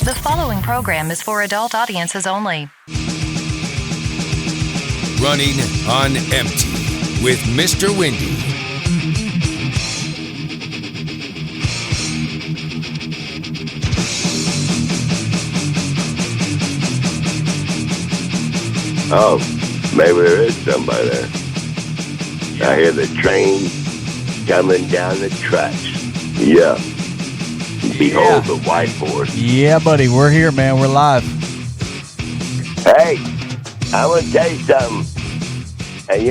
The following program is for adult audiences only. Running on Empty with Mr. Windy. Oh, maybe there is somebody there. I hear the train coming down the tracks. Yeah. Behold the white horse. Yeah, buddy, we're here, man. We're live. Hey, I want to tell you something. And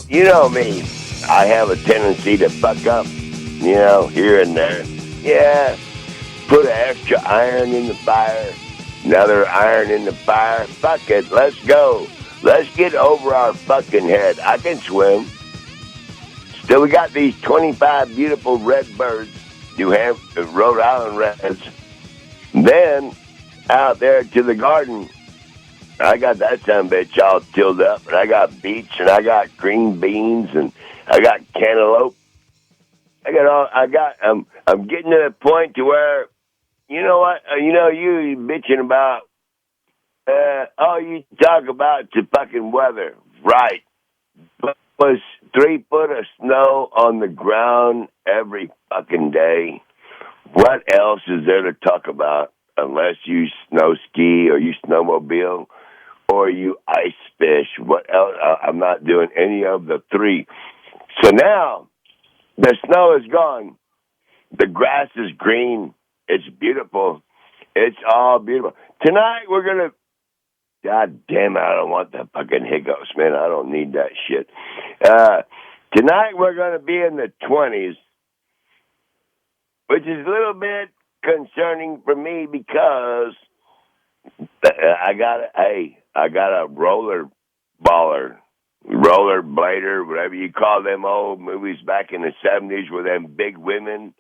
you know me. I have a tendency to fuck up, here and there. Yeah, put an extra iron in the fire, another iron in the fire. Fuck it, let's go. Let's get over our fucking head. I can swim. Still, we got these 25 beautiful red birds, Rhode Island Reds. Then, out there to the garden, I got that son of a bitch all tilled up, and I got beets, and I got green beans, and I got cantaloupe. I'm getting to the point to where, you know what, you bitching about, you talk about the fucking weather, right? But was 3 foot of snow on the ground every fucking day. What else is there to talk about unless you snow ski or you snowmobile or you ice fish? What else? I'm not doing any of the three. So now the snow is gone. The grass is green. It's beautiful. It's all beautiful. Tonight we're going to, God damn it, I don't want the fucking hiccups, man. I don't need that shit. Tonight we're going to be in the 20s, which is a little bit concerning for me because I got a roller blader, whatever you call them old movies back in the 70s where them big women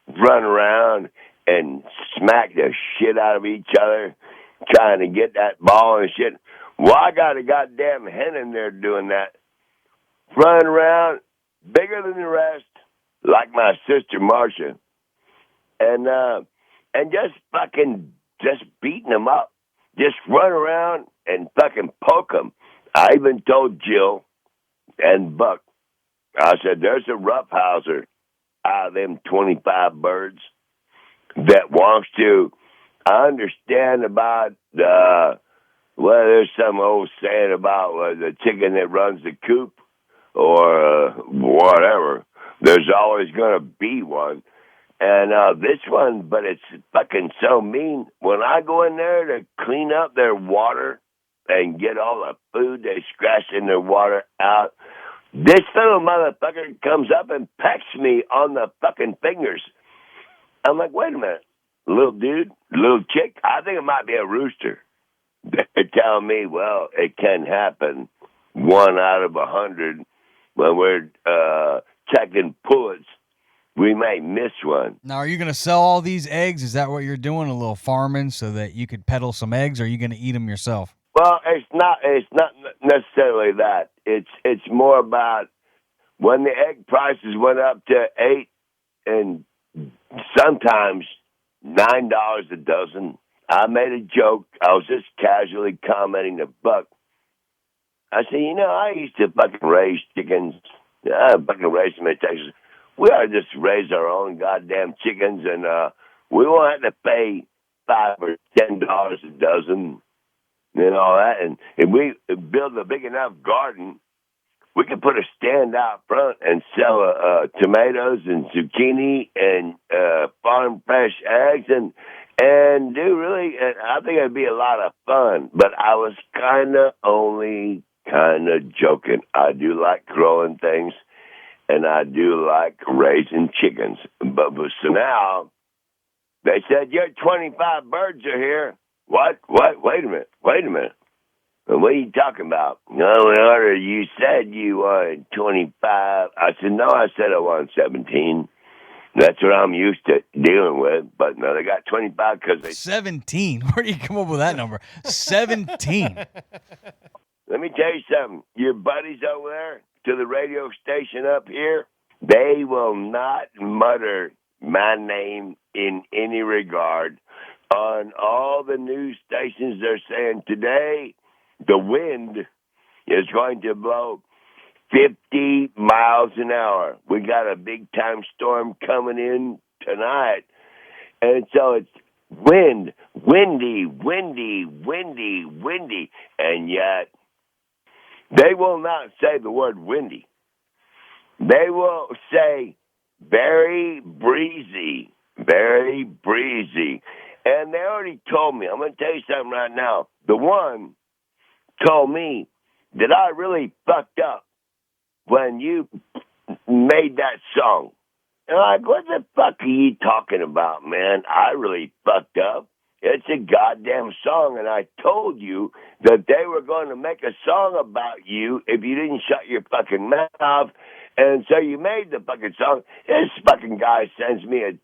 run around and smack the shit out of each other trying to get that ball and shit. Well, I got a goddamn hen in there doing that. Running around, bigger than the rest, like my sister Marcia. And just beating them up. Just run around and fucking poke them. I even told Jill and Buck, I said, there's a roughhouser out of them 25 birds that wants to. I understand about there's some old saying about the chicken that runs the coop or whatever. There's always going to be one. And this one, but it's fucking so mean. When I go in there to clean up their water and get all the food they scratched in their water out, this little motherfucker comes up and pecks me on the fucking fingers. I'm like, wait a minute. Little dude, little chick, I think it might be a rooster. They're telling me, well, it can happen 1 out of 100 when we're checking pullets. We may miss one. Now, are you going to sell all these eggs? Is that what you're doing, a little farming so that you could peddle some eggs, or are you going to eat them yourself? Well, it's not necessarily that. It's more about when the egg prices went up to $8 and sometimes $9 a dozen. I made a joke. I was just casually commenting to Buck. I said, I used to fucking raise chickens. I fucking raised them in Texas. We ought to just raise our own goddamn chickens, and we won't have to pay $5 or $10 a dozen and all that. And if we build a big enough garden, we could put a stand out front and sell tomatoes and zucchini and farm fresh eggs and do really. I think it'd be a lot of fun. But I was only joking. I do like growing things. And I do like raising chickens. But so now, they said, your 25 birds are here. What? Wait a minute. What are you talking about? No, in order, you said you wanted 25. I said, no, I said I wanted 17. That's what I'm used to dealing with. But no, they got 25 because they... 17? Where do you come up with that number? 17. Let me tell you something. Your buddies over there to the radio station up here, they will not mutter my name in any regard on all the news stations. They're saying today the wind is going to blow 50 miles an hour. We got a big-time storm coming in tonight. And so it's windy, and yet they will not say the word windy. They will say very breezy. And they already told me, I'm going to tell you something right now. The one told me that I really fucked up when you made that song. And I'm like, what the fuck are you talking about, man? I really fucked up. It's a goddamn song, and I told you that they were going to make a song about you if you didn't shut your fucking mouth. And so you made the fucking song. This fucking guy sends me a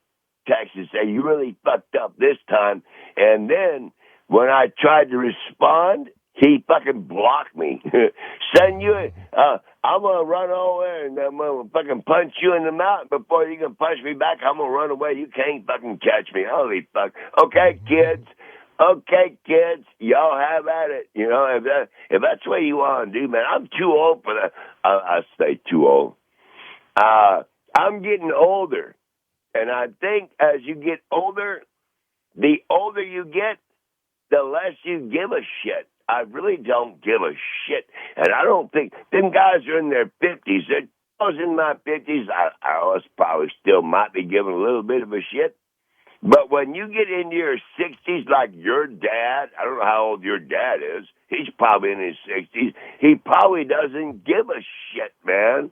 text and say, you really fucked up this time. And then when I tried to respond, he fucking blocked me. Send you, I'm going to run over and I'm going to fucking punch you in the mouth. Before you can punch me back, I'm going to run away. You can't fucking catch me. Holy fuck. Okay, kids, y'all have at it. You know, if that's what you want to do, man, I'm too old for that. I say too old. I'm getting older. And I think as you get older, the older you get, the less you give a shit. I really don't give a shit. And I don't think, them guys are in their 50s. I was in my 50s. I was probably still might be giving a little bit of a shit. But when you get into your 60s, like your dad, I don't know how old your dad is. He's probably in his 60s. He probably doesn't give a shit, man.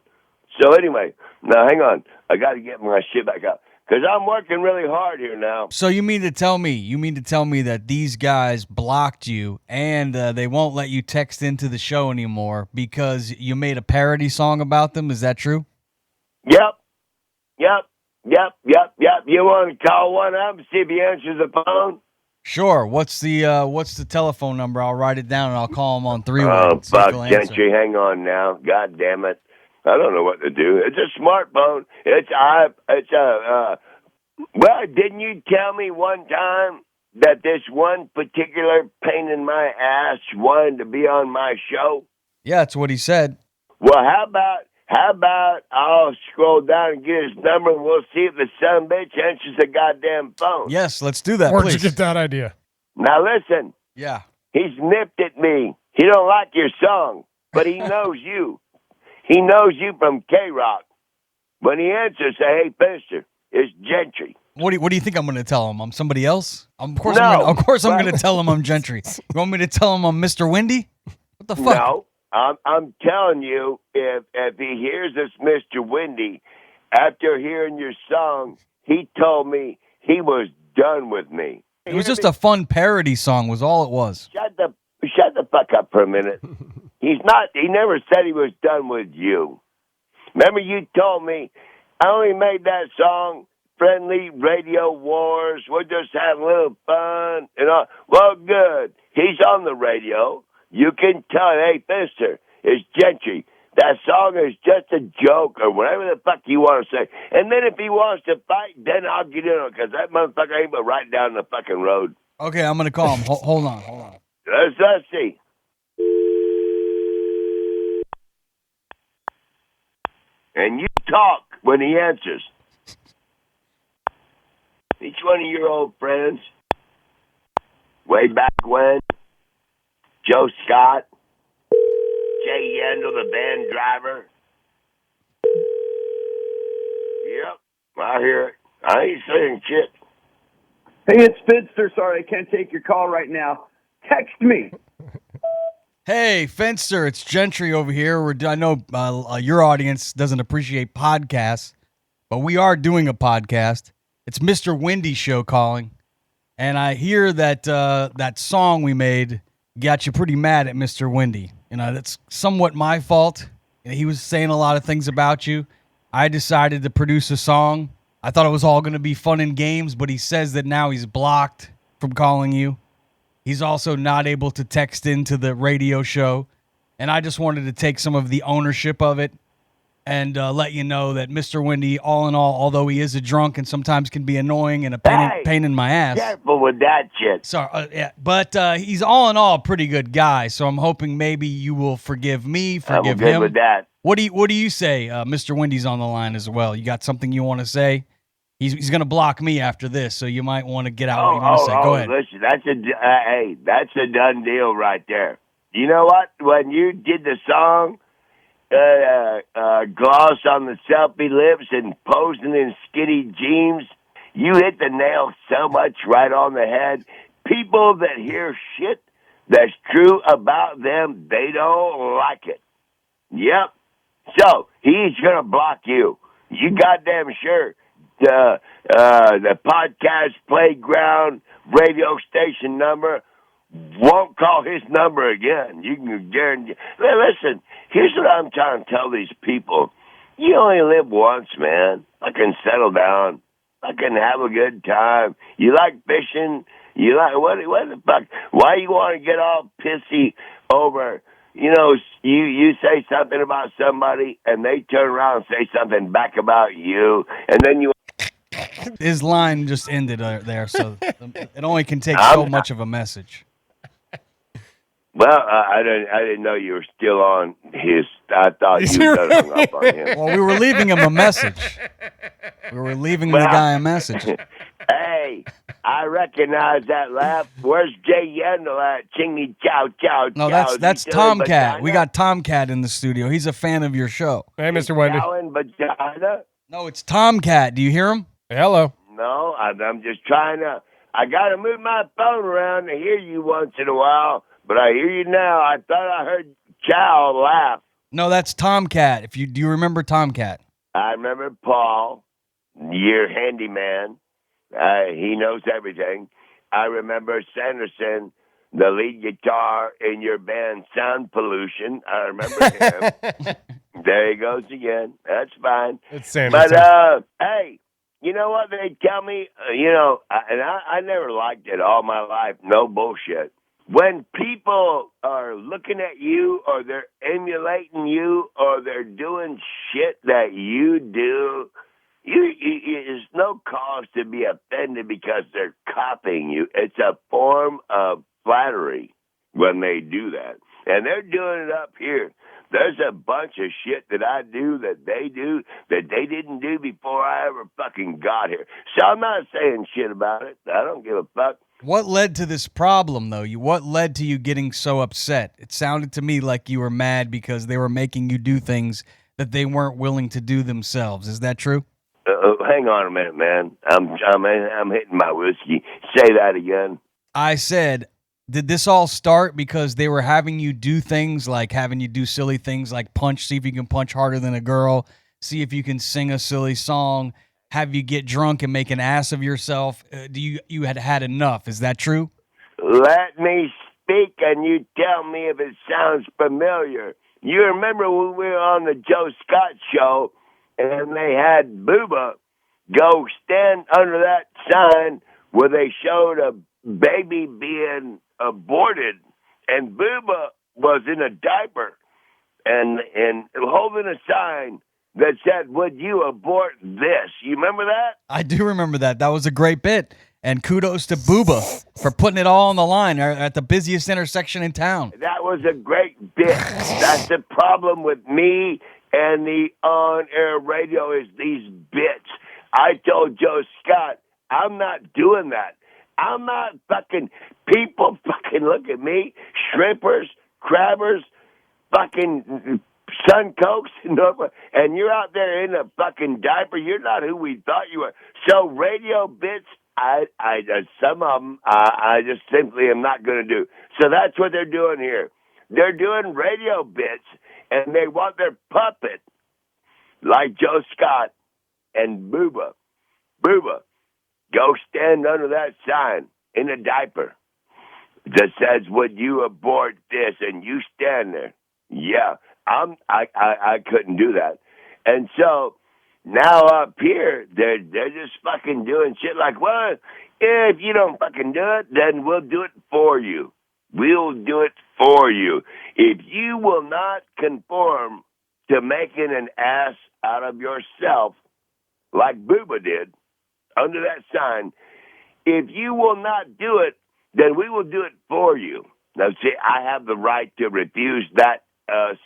So anyway, now hang on. I got to get my shit back up. Because I'm working really hard here now. So you mean to tell me that these guys blocked you and they won't let you text into the show anymore because you made a parody song about them? Is that true? Yep. You want to call one up and see if he answers the phone? Sure. What's the telephone number? I'll write it down and I'll call him on three-way. Oh, fuck, Gentry, hang on now. God damn it. I don't know what to do. It's a smartphone. Well, didn't you tell me one time that this one particular pain in my ass wanted to be on my show? Yeah, that's what he said. Well, how about I'll scroll down and get his number and we'll see if the son of a bitch answers the goddamn phone. Yes, let's do that, Where'd please. you get that idea? Now listen. Yeah. He's nipped at me. He don't like your song, but he knows you. He knows you from K-Rock. When he answers, say, hey, Finster, it's Gentry. What do you think I'm going to tell him? I'm somebody else? Of course No. I'm going to tell him I'm Gentry. You want me to tell him I'm Mr. Windy? What the fuck? No, I'm telling you, if he hears this Mr. Windy, after hearing your song, he told me he was done with me. It was just a fun parody song was all it was. Shut the fuck up for a minute. He never said he was done with you. Remember you told me, I only made that song, Friendly Radio Wars. We're just having a little fun. And all. Well, good. He's on the radio. You can tell him, hey, Finster, it's Gentry. That song is just a joke or whatever the fuck you want to say. And then if he wants to fight, then I'll get in on it because that motherfucker ain't but right down the fucking road. Okay, I'm going to call him. Hold on. Let's see. And you talk when he answers. Each one of your old friends, way back when, Joe Scott, Jay Yandel, the van driver. Yep, I hear it. I ain't saying shit. Hey, it's Finster. Sorry, I can't take your call right now. Text me. Hey, Finster, it's Gentry over here. I know your audience doesn't appreciate podcasts, but we are doing a podcast. It's Mr. Windy Show calling, and I hear that that song we made got you pretty mad at Mr. Windy. You know, that's somewhat my fault. You know, he was saying a lot of things about you. I decided to produce a song. I thought it was all going to be fun and games, but he says that now he's blocked from calling you. He's also not able to text into the radio show, and I just wanted to take some of the ownership of it and let you know that Mr. Wendy, all in all, although he is a drunk and sometimes can be annoying and a pain in my ass. Careful with that shit. Sorry, yeah, but he's all in all a pretty good guy. So I'm hoping maybe you will forgive me, forgive I'm good him. with that. What do you say? Mr. Wendy's on the line as well. You got something you want to say? He's going to block me after this, so you might want to get out what you want to say. Go ahead. Listen, that's a done deal right there. You know what? When you did the song, gloss on the selfie lips and posing in skinny jeans, you hit the nail so much right on the head. People that hear shit that's true about them, they don't like it. Yep. So he's gonna block you. You goddamn sure. The podcast playground radio station number won't call his number again. You can guarantee. Listen, here's what I'm trying to tell these people. You only live once, man. Fucking settle down. Fucking have a good time. You like fishing? You like what the fuck? Why you want to get all pissy over? You know, you say something about somebody, and they turn around and say something back about you, and then you. His line just ended there, so it only can take so much of a message. Well, I didn't know you were still on his. I thought you were hung up on him. Well, we were leaving him a message. We were leaving the guy a message. Hey, I recognize that laugh. Where's Jay Yandel at? Chingy chow chow. No, that's Tomcat. We got Tomcat in the studio. He's a fan of your show. Hey, Mr. Wendy. Vagina? No, it's Tomcat. Do you hear him? Hello. No, I'm just trying to. I got to move my phone around to hear you once in a while, but I hear you now. I thought I heard Chow laugh. No, that's Tomcat. Do you remember Tomcat? I remember Paul, your handyman. He knows everything. I remember Sanderson, the lead guitar in your band Sound Pollution. I remember him. There he goes again. That's fine. It's Sanderson. But, hey, you know what they tell me? I never liked it all my life. No bullshit. When people are looking at you or they're emulating you or they're doing shit that you do, there's no cause to be offended because they're copying you. It's a form of flattery when they do that. And they're doing it up here. There's a bunch of shit that I do that they didn't do before I ever fucking got here. So I'm not saying shit about it. I don't give a fuck. What led to this problem, though? What led to you getting so upset? It sounded to me like you were mad because they were making you do things that they weren't willing to do themselves. Is that true? Hang on a minute, man. I'm hitting my whiskey. Say that again. I said, did this all start because they were having you do things like having you do silly things like punch, see if you can punch harder than a girl, see if you can sing a silly song, have you get drunk and make an ass of yourself? You had enough? Is that true? Let me speak, and you tell me if it sounds familiar. You remember when we were on the Joe Scott show, and they had Booba go stand under that sign where they showed a baby being aborted, and Booba was in a diaper and holding a sign that said, "Would you abort this?" You remember that? I do remember that. That was a great bit. And kudos to Booba for putting it all on the line at the busiest intersection in town. That was a great bit. That's the problem with me and the on-air radio is these bits. I told Joe Scott, I'm not doing that. I'm not fucking, people fucking look at me, shrimpers, crabbers, fucking Suncokes, and you're out there in a fucking diaper. You're not who we thought you were. So radio bits, some of them, I just simply am not going to do. So that's what they're doing here. They're doing radio bits, and they want their puppet, like Joe Scott and Booba. Booba, go stand under that sign in a diaper that says, "Would you abort this?" And you stand there. Yeah, I couldn't do that. And so now up here, they're just fucking doing shit like, well, if you don't fucking do it, then we'll do it for you. We'll do it for you. If you will not conform to making an ass out of yourself, like Booba did, under that sign, if you will not do it, then we will do it for you. Now, see, I have the right to refuse that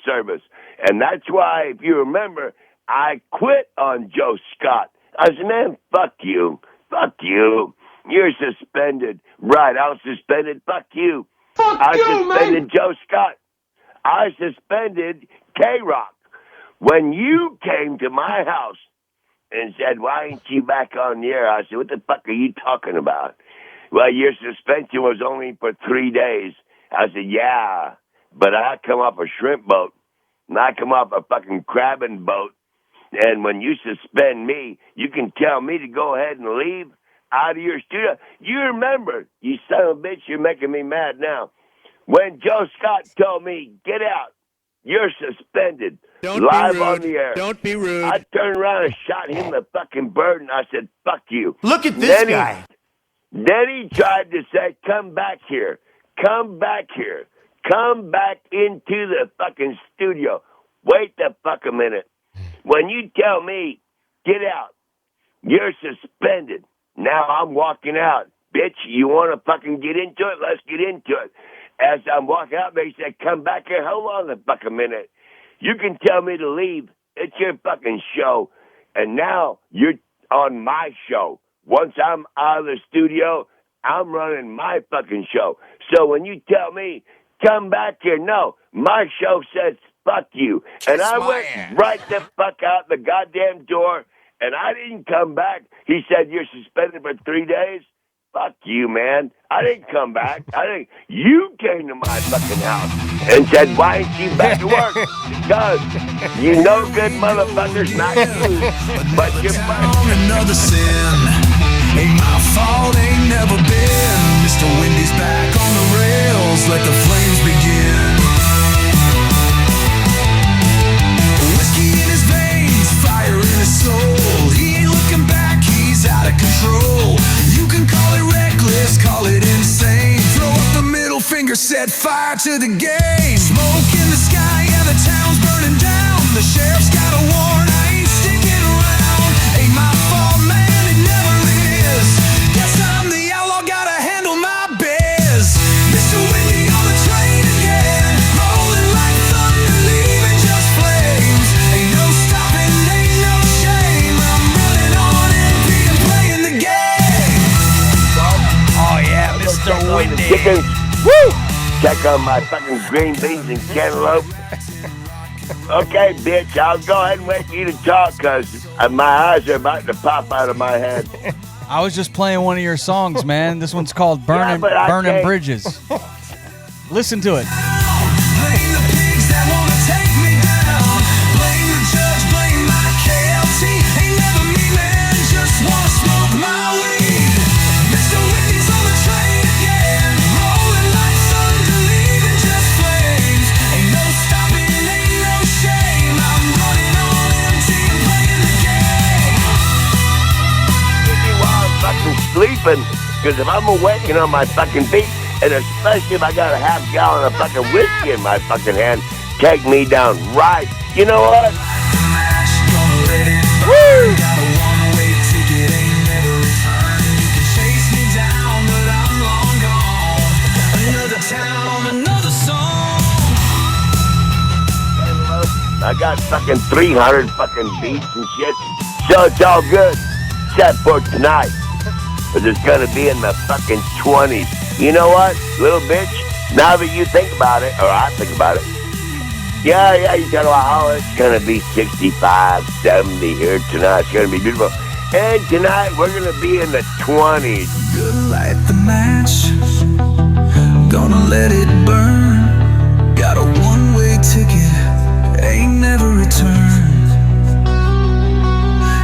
service. And that's why, if you remember, I quit on Joe Scott. I said, man, fuck you. Fuck you. You're suspended. Right, I was suspended. Fuck you. I suspended Joe Scott. I suspended K-Rock. When you came to my house and said, why ain't you back on the air? I said, what the fuck are you talking about? Well, your suspension was only for 3 days. I said, yeah, but I come off a shrimp boat, and I come off a fucking crabbing boat, and when you suspend me, you can tell me to go ahead and leave out of your studio. You remember, you son of a bitch, you're making me mad now. When Joe Scott told me, get out, you're suspended, live on the air. Don't be rude. I turned around and shot him the fucking bird, and I said, fuck you. Look at this guy. Then he tried to say, come back here. Come back here. Come back into the fucking studio. Wait the fuck a minute. When you tell me, get out, you're suspended. Now I'm walking out. Bitch, you want to fucking get into it? Let's get into it. As I'm walking out, they said, come back here. Hold on the fuck a minute. You can tell me to leave. It's your fucking show. And now you're on my show. Once I'm out of the studio, I'm running my fucking show. So when you tell me, come back here, no, my show says fuck you. And I went right the fuck out the goddamn door, and I didn't come back. He said, you're suspended for 3 days? Fuck you, man. I didn't come back. You came to my fucking house and said, why ain't you back to work? Because you no good motherfuckers, not you, but you're on another sin. Ain't my fault, ain't never been. Mr. Wendy's back on the rails, let the flames begin. Whiskey in his veins, fire in his soul. He ain't looking back, he's out of control. You can call it reckless, call it insane. Throw up the middle finger, set fire to the game. Smoke in the sky, yeah, the town's burning down. The sheriff's got a warrant, I ain't sticking around. Ain't my fault, man, it never is. Guess I'm the outlaw, gotta handle my biz. Mr. Windy on the train again, rolling like thunder, leaving just flames. Ain't no stopping, ain't no shame. I'm running on empty and playing the game. Oh, yeah, Mr. Windy. chickens. Woo! Check on my fucking green beans and cantaloupe. Okay, bitch, I'll go ahead and wait for you to talk, because my eyes are about to pop out of my head. I was just playing one of your songs, man. This one's called Burning Bridges. Listen to it. Blame the pigs that wanna take me down. Blame the judge, blame my KLT. Ain't never me, man, just wanna smoke my weed. Mr. Windy's on the train again, rolling like thunder, leaving just flames. Ain't no stopping, ain't no shame. I'm running on empty and playing the game. Maybe while I'm fucking sleeping, because if I'm awaking on my fucking feet, and especially if I got a half gallon of fucking whiskey in my fucking hand, take me down right. You know what? Woo! Got a one-way ticket, ain't never return. You can chase me down, but I'm long gone. Another town, another song. I got fucking 300 fucking beats and shit, so it's all good, except for tonight, because it's gonna be in the fucking 20s. You know what, little bitch? Now that you think about it, or I think about it, yeah, you talk about, oh, it's gonna be 65, 70 here tonight. It's gonna be beautiful. And tonight we're gonna be in the 20s. Gonna light the match, gonna let it burn. Got a one-way ticket, ain't never return.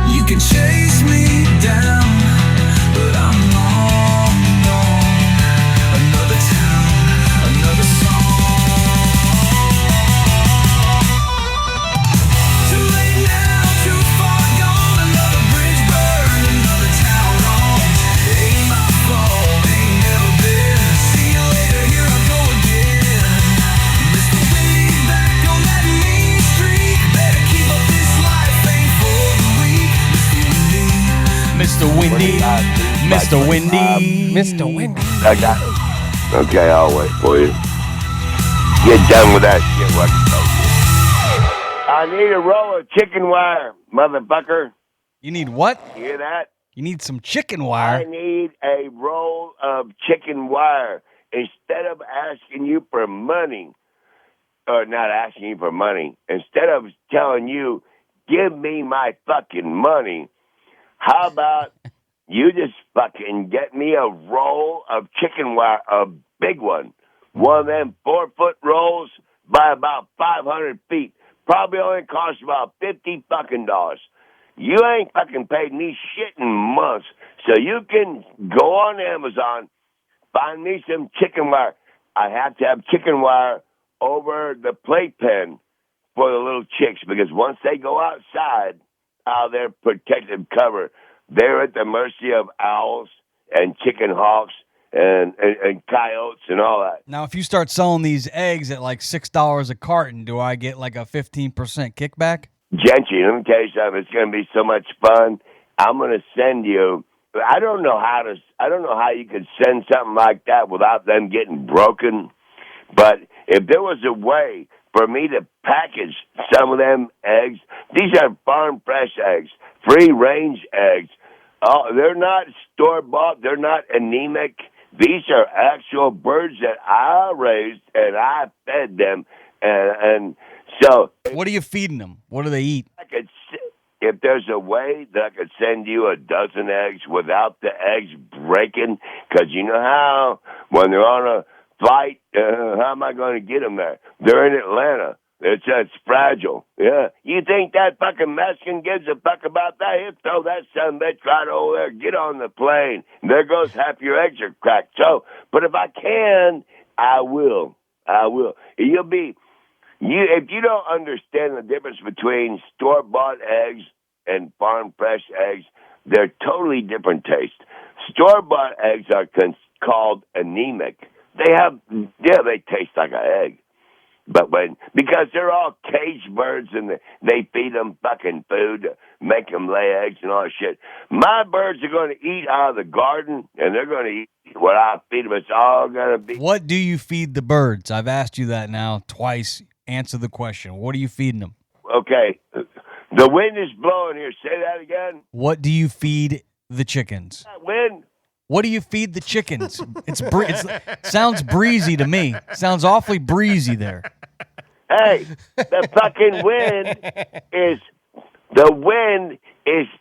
You can chase me down, but I'm long gone. Another town, another song. Too late now, too far gone. Another bridge burned, another town wrong. Ain't my fault, ain't never been. See you later, here I go again. Mr. Windy back on that mean streak. Bet Windy. Mr. Windy. Mr. Windy. I got it. Okay, I'll wait for you. Get done with that shit, what you told you. I need a roll of chicken wire, motherfucker. You need what? You hear that? You need some chicken I wire. need a roll of chicken wire. Instead of asking you for money, or not asking you for money, instead of telling you, give me my fucking money, how about you just fucking get me a roll of chicken wire, a big one. One of them 4-foot rolls by about 500 feet. Probably only costs about $50 fucking dollars. You ain't fucking paid me shit in months. So you can go on Amazon, find me some chicken wire. I have to have chicken wire over the playpen for the little chicks because once they go outside out of their protective cover, they're at the mercy of owls and chicken hawks and coyotes and all that. Now, if you start selling these eggs at like $6 a carton, do I get like a 15% kickback? Gentry, let me tell you something. It's going to be so much fun. I'm going to send you. I don't know how you could send something like that without them getting broken. But if there was a way for me to package some of them eggs, these are farm fresh eggs, free range eggs. They're not store bought. They're not anemic. These are actual birds that I raised and I fed them, and so. What are you feeding them? What do they eat? If there's a way that I could send you a dozen eggs without the eggs breaking, because you know how when they're on a flight, how am I going to get them there? They're in Atlanta. It's fragile. Yeah. You think that fucking Mexican gives a fuck about that? He'll throw that son bitch right over there. Get on the plane. There goes half your eggs are cracked. So, but if I can, I will. If you don't understand the difference between store-bought eggs and farm fresh eggs, they're totally different tastes. Store-bought eggs are called anemic. They taste like an egg. But because they're all caged birds and they feed them fucking food to make them lay eggs and all that shit. My birds are going to eat out of the garden and they're going to eat what I feed them. It's all going to be. What do you feed the birds? I've asked you that now twice. Answer the question. What are you feeding them? Okay. The wind is blowing here. Say that again. What do you feed the chickens? Wind. What do you feed the chickens? It sounds breezy to me. Sounds awfully breezy there. Hey, the fucking wind is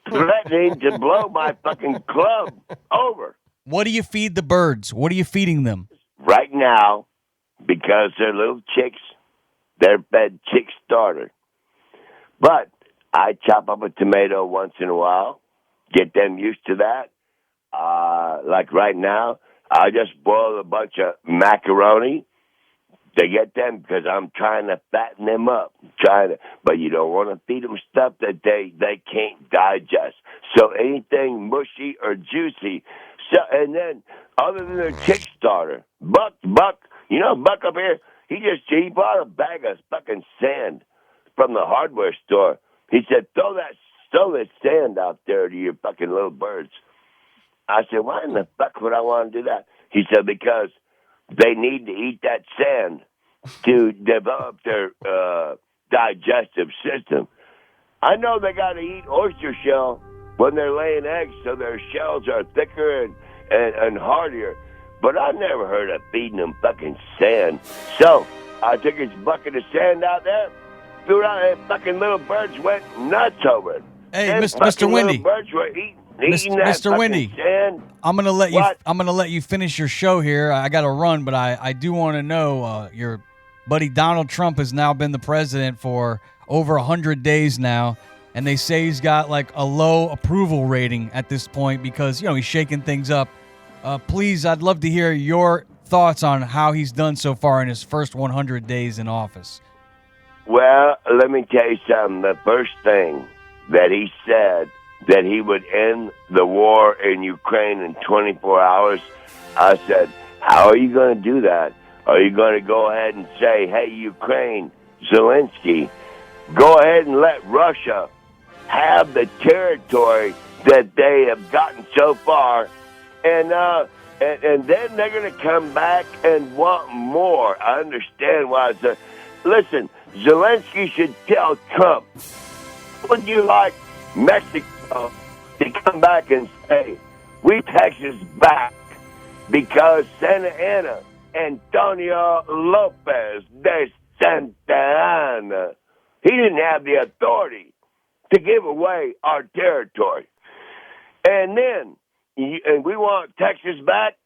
threatening to blow my fucking club over. What do you feed the birds? What are you feeding them? Right now, because they're little chicks, they're fed chick starter. But I chop up a tomato once in a while, get them used to that. Like right now, I just boil a bunch of macaroni to get them because I'm trying to fatten them up. But you don't want to feed them stuff that they can't digest. So anything mushy or juicy. So and then other than their chick starter, Buck, you know Buck up here. He bought a bag of fucking sand from the hardware store. He said, throw that sand out there to your fucking little birds. I said, why in the fuck would I want to do that? He said, because they need to eat that sand to develop their digestive system. I know they got to eat oyster shell when they're laying eggs so their shells are thicker and hardier. But I never heard of feeding them fucking sand. So I took his bucket of sand out there, threw it out, and fucking little birds went nuts over it. Hey, and Mr. Windy. Birds were eating that Mr. Windy, sand. I'm gonna let you finish your show here. I got to run, but I do want to know your buddy Donald Trump has now been the president for over 100 days now, and they say he's got like a low approval rating at this point because he's shaking things up. Please, I'd love to hear your thoughts on how he's done so far in his first 100 days in office. Well, let me tell you something. The first thing that he said that he would end the war in Ukraine in 24 hours, I said, how are you going to do that? Are you going to go ahead and say, hey, Ukraine, Zelensky, go ahead and let Russia have the territory that they have gotten so far, and then they're going to come back and want more. I understand why. Listen, Zelensky should tell Trump, would you like Mexico to come back and say, we Texas back because Santa Ana, Antonio Lopez de Santa Ana, he didn't have the authority to give away our territory. And then, and we want Texas back,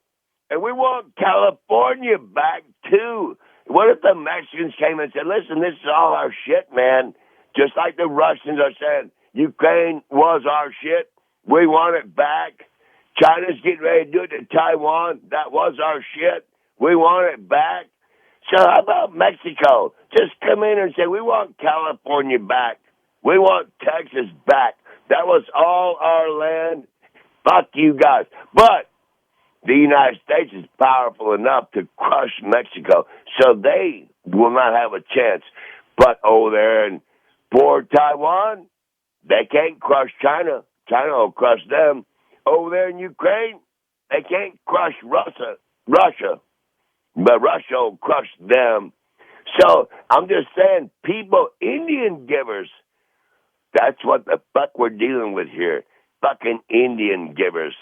and we want California back too. What if the Mexicans came and said, listen, this is all our shit, man. Just like the Russians are saying, Ukraine was our shit. We want it back. China's getting ready to do it to Taiwan. That was our shit. We want it back. So how about Mexico? Just come in and say, we want California back. We want Texas back. That was all our land. Fuck you guys. But the United States is powerful enough to crush Mexico, so they will not have a chance. But over there in poor Taiwan, they can't crush China. China will crush them. Over there in Ukraine, they can't crush Russia, but Russia will crush them. So I'm just saying, people, Indian givers, that's what the fuck we're dealing with here. Fucking Indian givers.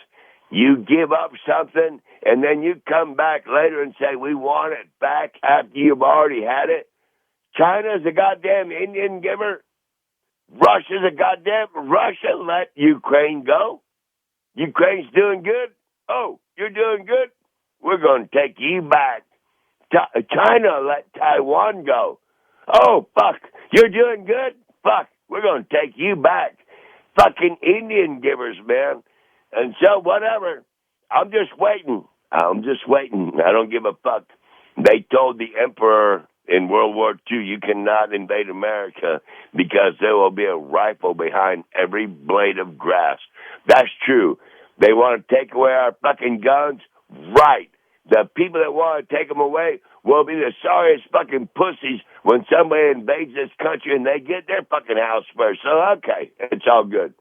You give up something, and then you come back later and say, we want it back after you've already had it. China's a goddamn Indian giver. Russia's a goddamn... Russia let Ukraine go. Ukraine's doing good. Oh, you're doing good? We're going to take you back. China let Taiwan go. Oh, fuck. You're doing good? Fuck. We're going to take you back. Fucking Indian givers, man. And so, whatever. I'm just waiting. I don't give a fuck. They told the emperor in World War II, you cannot invade America because there will be a rifle behind every blade of grass. That's true. They want to take away our fucking guns? Right. The people that want to take them away will be the sorriest fucking pussies when somebody invades this country and they get their fucking house first. So, okay, it's all good.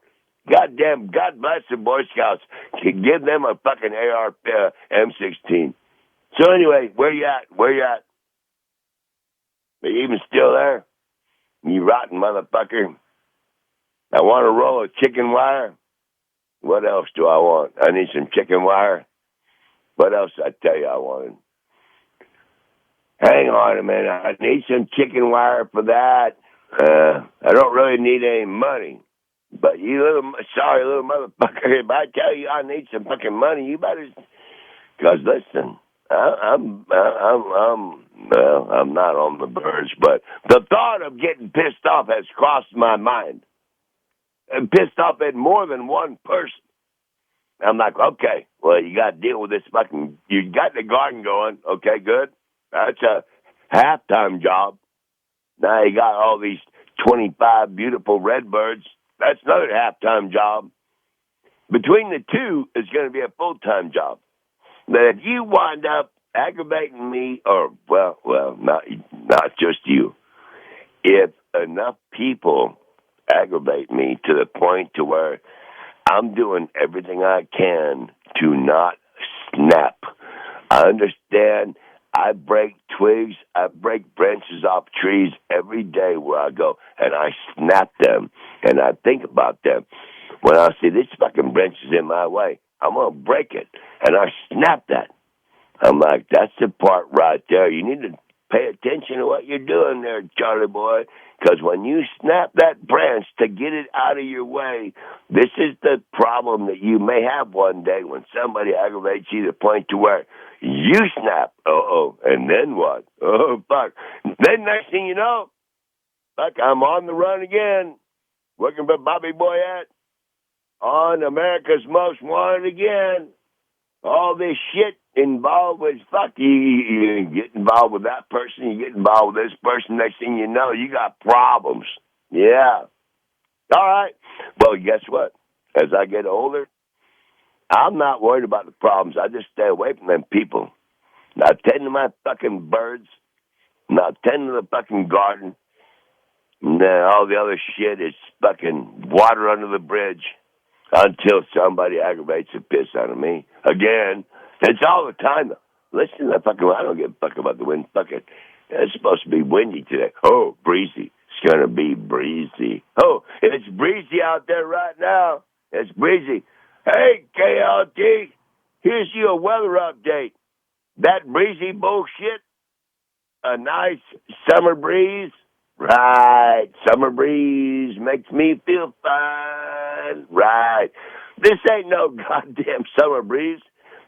Goddamn, God bless the Boy Scouts. Give them a fucking AR M16. So anyway, where you at? Are you even still there? You rotten motherfucker. I want to roll a chicken wire. What else do I want? I need some chicken wire. What else I tell you I wanted? Hang on a minute. I need some chicken wire for that. I don't really need any money. But you little motherfucker, if I tell you I need some fucking money, you better... Because listen, I'm not on the verge, but the thought of getting pissed off has crossed my mind. And pissed off at more than one person. I'm like, okay, well, you got to deal with this fucking... You got the garden going. Okay, good. That's a halftime job. Now you got all these 25 beautiful redbirds. That's another halftime job. Between the two, it's going to be a full-time job. But if you wind up aggravating me, or, well, not just you. If enough people aggravate me to the point to where I'm doing everything I can to not snap. I understand I break twigs, I break branches off trees every day where I go, and I snap them, and I think about them. When I see this fucking branch is in my way, I'm going to break it, and I snap that. I'm like, that's the part right there. You need to pay attention to what you're doing there, Charlie boy, because when you snap that branch to get it out of your way, this is the problem that you may have one day when somebody aggravates you to the point to where you snap. And then what? Oh, fuck. Then next thing you know, fuck, I'm on the run again, working for Bobby Boyette on America's Most Wanted again. All this shit involved with, fuck, you get involved with that person, you get involved with this person, next thing you know, you got problems. Yeah. All right. Well, guess what? As I get older, I'm not worried about the problems. I just stay away from them people. I tend to my fucking birds. I tend to the fucking garden. And all the other shit is fucking water under the bridge. until somebody aggravates the piss out of me. Again, it's all the time, though. Listen to that fucking, I don't give a fuck about the wind. Fucking, it's supposed to be windy today. Oh, breezy. It's going to be breezy. Oh, it's breezy out there right now. It's breezy. Hey, KLT, here's your weather update. That breezy bullshit, a nice summer breeze. Right, summer breeze makes me feel fine. Right. This ain't no goddamn summer breeze.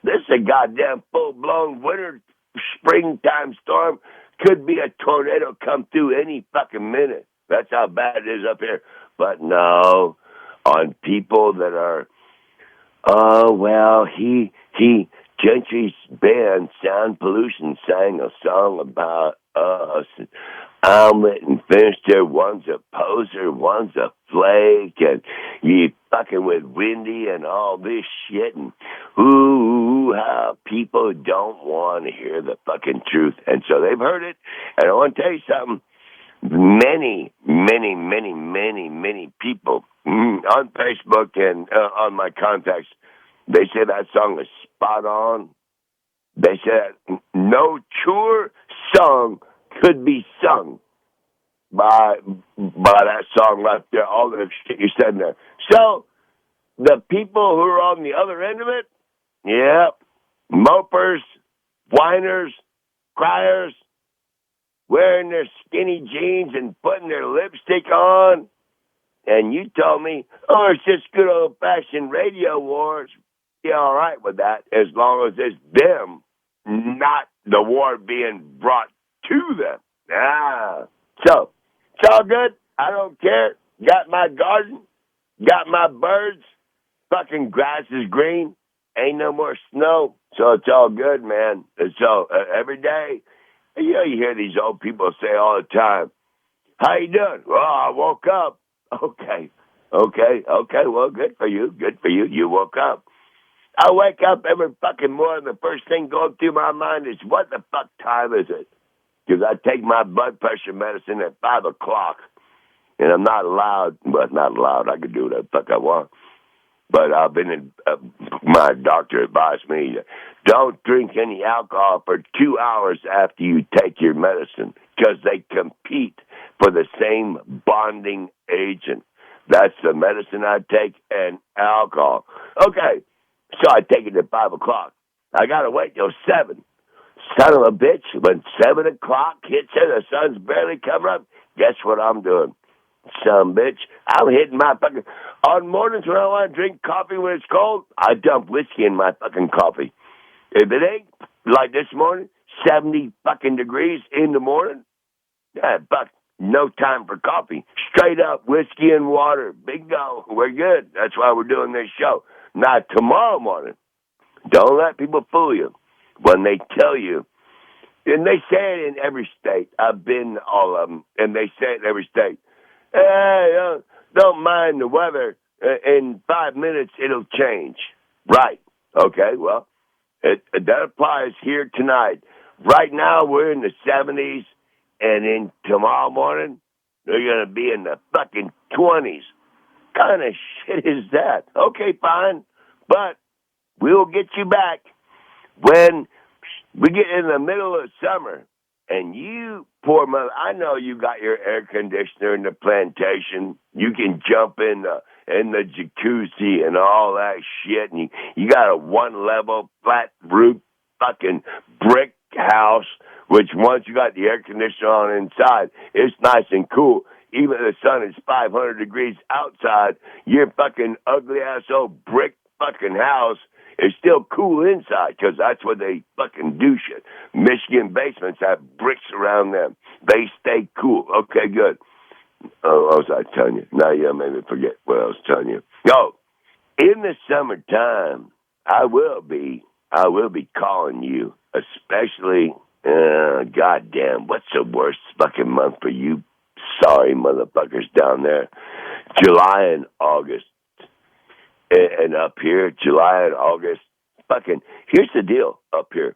This is a goddamn full-blown winter, springtime storm. Could be a tornado come through any fucking minute. That's how bad it is up here. But no, on people that are, oh, well, Gentry's band, Sound Pollution, sang a song about us. Omelette and Finster, one's a poser, one's a flake, and you fucking with Windy and all this shit, and ooh, how people don't want to hear the fucking truth. And so they've heard it, and I want to tell you something. Many people on Facebook and on my contacts, they say that song is spot on. They said no truer song could be sung by that song right there, all the shit you said in there. So, the people who are on the other end of it, yeah, mopers, whiners, criers, wearing their skinny jeans and putting their lipstick on, and you told me, oh, it's just good old-fashioned radio wars. Yeah, all right with that, as long as it's them, not the war being brought to them. So, it's all good. I don't care. Got my garden. Got my birds. Fucking grass is green. Ain't no more snow. So it's all good, man. And so every day, you know, you hear these old people say all the time, how you doing? Well, I woke up. Okay. Well, good for you. You woke up. I wake up every fucking morning. The first thing going through my mind is, what the fuck time is it? Because I take my blood pressure medicine at 5 o'clock. And I'm not allowed, I can do whatever the fuck I want. But I've been my doctor advised me, don't drink any alcohol for 2 hours after you take your medicine, because they compete for the same bonding agent. That's the medicine I take and alcohol. Okay, so I take it at 5 o'clock. I got to wait till 7. Son of a bitch, when 7 o'clock hits and the sun's barely coming up, guess what I'm doing? Son of a bitch, I'm hitting my fucking... On mornings when I want to drink coffee when it's cold, I dump whiskey in my fucking coffee. If it ain't, like this morning, 70 fucking degrees in the morning, yeah, fuck, no time for coffee. Straight up, whiskey and water. Bingo, we're good. That's why we're doing this show. Now, tomorrow morning, don't let people fool you when they tell you, and they say it in every state. I've been to all of them, and they say it in every state. Hey, don't mind the weather. In 5 minutes, it'll change. Right. Okay, well, that applies here tonight. Right now, we're in the 70s, and in tomorrow morning, they're going to be in the fucking 20s. Kind of shit is that? Okay, fine, but we'll get you back when we get in the middle of summer. And you, poor mother, I know you got your air conditioner in the plantation. You can jump in the jacuzzi and all that shit. And you got a one-level, flat roof fucking brick house, which once you got the air conditioner on inside, it's nice and cool. Even if the sun is 500 degrees outside, your fucking ugly-ass old brick fucking house is still cool inside, because that's what they fucking do shit. Michigan basements have bricks around them. They stay cool. Okay, good. Oh, what was I telling you? Now you made me forget what I was telling you. No, in the summertime, I will be calling you, especially, goddamn, what's the worst fucking month for you sorry motherfuckers down there? July and August. And up here, July and August, fucking, here's the deal up here.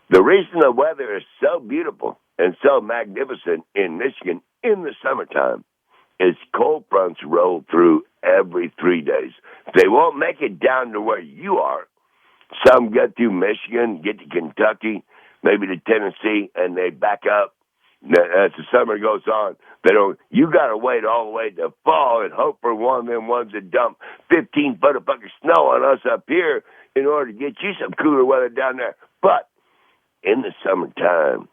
The reason the weather is so beautiful and so magnificent in Michigan in the summertime is cold fronts roll through every 3 days. They won't make it down to where you are. Some get through Michigan, get to Kentucky, maybe to Tennessee, and they back up. As the summer goes on, they don't. You got to wait all the way to fall and hope for one of them ones that dump 15 foot of fucking snow on us up here in order to get you some cooler weather down there. But in the summertime,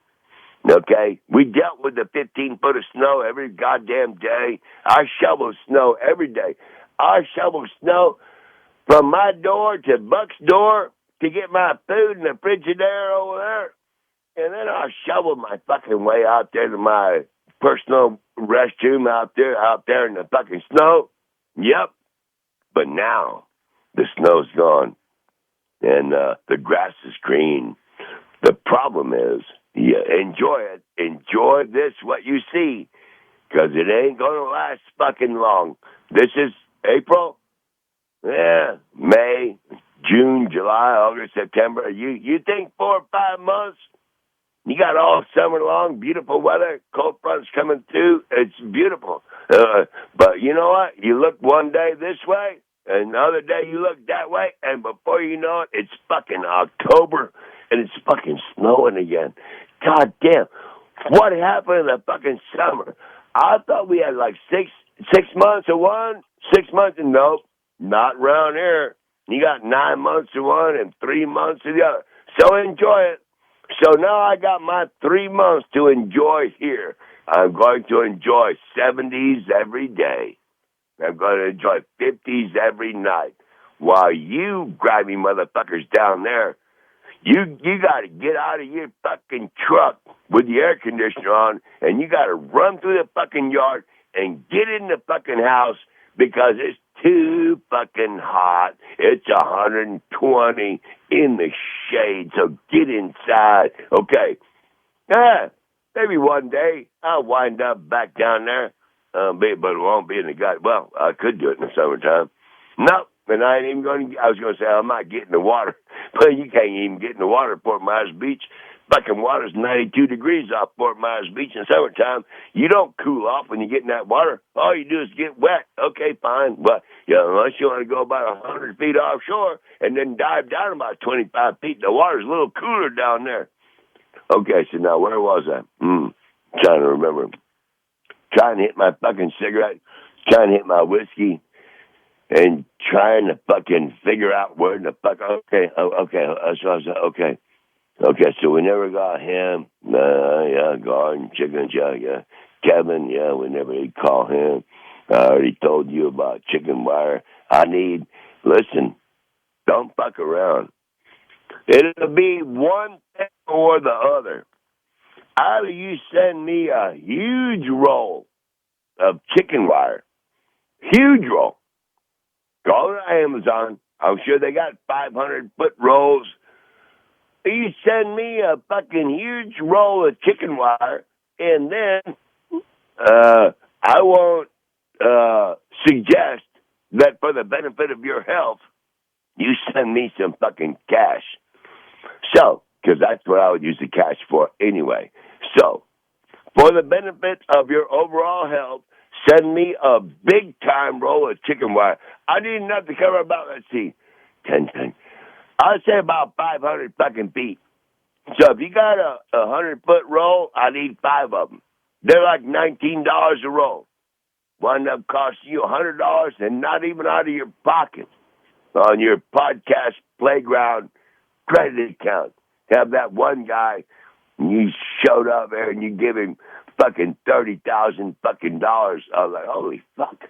okay, we dealt with the 15 foot of snow every goddamn day. I shovel snow every day. I shovel snow from my door to Buck's door to get my food in the Frigidaire over there. And then I'll shovel my fucking way out there to my personal restroom out there in the fucking snow. Yep. But now the snow's gone and the grass is green. The problem is, enjoy it. Enjoy this, what you see, because it ain't going to last fucking long. This is April. Yeah, May, June, July, August, September. You think 4 or 5 months? You got all summer long, beautiful weather, cold fronts coming through. It's beautiful. But you know what? You look one day this way, and the other day you look that way, and before you know it, it's fucking October, and it's fucking snowing again. God damn. What happened in the fucking summer? I thought we had like six months of one, 6 months, and nope, not around here. You got 9 months of one and 3 months of the other. So enjoy it. So now I got my 3 months to enjoy here. I'm going to enjoy 70s every day. I'm going to enjoy 50s every night. While you grimy motherfuckers down there, you got to get out of your fucking truck with the air conditioner on, and you got to run through the fucking yard and get in the fucking house because it's too fucking hot. It's 120 in the shade, so get inside. Okay. Maybe one day I'll wind up back down there, but it won't be in the gut. Well, I could do it in the summertime. Nope. And I ain't even going to, I was going to say, I might get in the water. But you can't even get in the water at Fort Myers Beach. Fucking water's 92 degrees off Fort Myers Beach in summertime. You don't cool off when you get in that water. All you do is get wet. Okay, fine. But unless you want to go about 100 feet offshore and then dive down about 25 feet, the water's a little cooler down there. Okay, so now where was I? Trying to remember. Trying to hit my fucking cigarette. Trying to hit my whiskey. And trying to fucking figure out where the fuck. Okay. So I was okay. Okay, so we never got him. Garden, chicken, yeah. Kevin, we never did call him. I already told you about chicken wire. Listen, don't fuck around. It'll be one thing or the other. Either you send me a huge roll of chicken wire, huge roll. Go to Amazon. I'm sure they got 500-foot rolls. You send me a fucking huge roll of chicken wire, and then I won't suggest that for the benefit of your health, you send me some fucking cash. So, because that's what I would use the cash for anyway. So, for the benefit of your overall health, send me a big-time roll of chicken wire. I need enough to cover about, 10. I'd say about 500 fucking feet. So if you got a 100-foot roll, I need 5 of them. They're like $19 a roll. Wind up costing you $100 and not even out of your pocket on your podcast playground credit account. Have that one guy, you showed up there and you give him fucking $30,000 fucking dollars. I was like, holy fuck.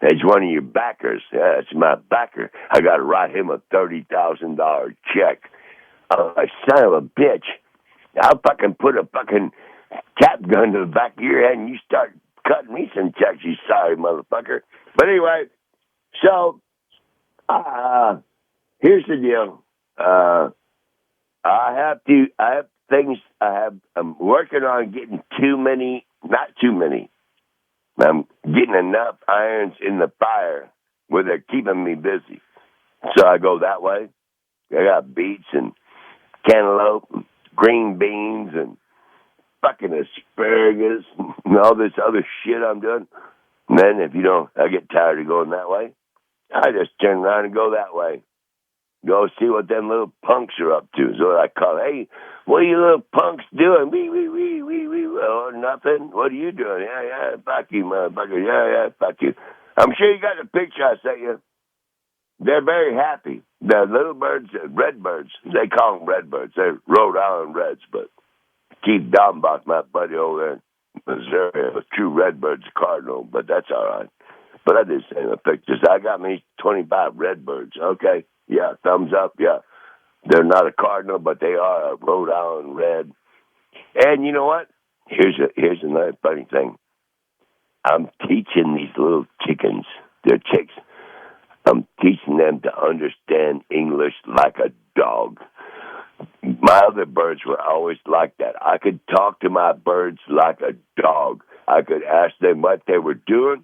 That's one of your backers. Yeah, that's my backer. I got to write him a $30,000 check. I was like, son of a bitch. I'll fucking put a fucking cap gun to the back of your head and you start cutting me some checks, you sorry motherfucker. But anyway, so here's the deal. I'm working on getting not too many. I'm getting enough irons in the fire where they're keeping me busy. So I go that way. I got beets and cantaloupe and green beans and fucking asparagus and all this other shit I'm doing. And then if I get tired of going that way, I just turn around and go that way. Go see what them little punks are up to, is what I call it. Hey, what are you little punks doing? Wee. Oh, nothing. What are you doing? Yeah, fuck you, motherfucker. Yeah, fuck you. I'm sure you got the picture I sent you. They're very happy. The little birds, redbirds, they call them redbirds. They're Rhode Island Reds, but Keith Dombach, my buddy over there in Missouri, a true redbird's a cardinal, but that's all right. But I did send the pictures. I got me 25 redbirds. Okay. Yeah, thumbs up. Yeah. They're not a cardinal, but they are a Rhode Island Red. And you know what? Here's another funny thing. I'm teaching these little chickens, they're chicks, I'm teaching them to understand English like a dog. My other birds were always like that. I could talk to my birds like a dog. I could ask them what they were doing.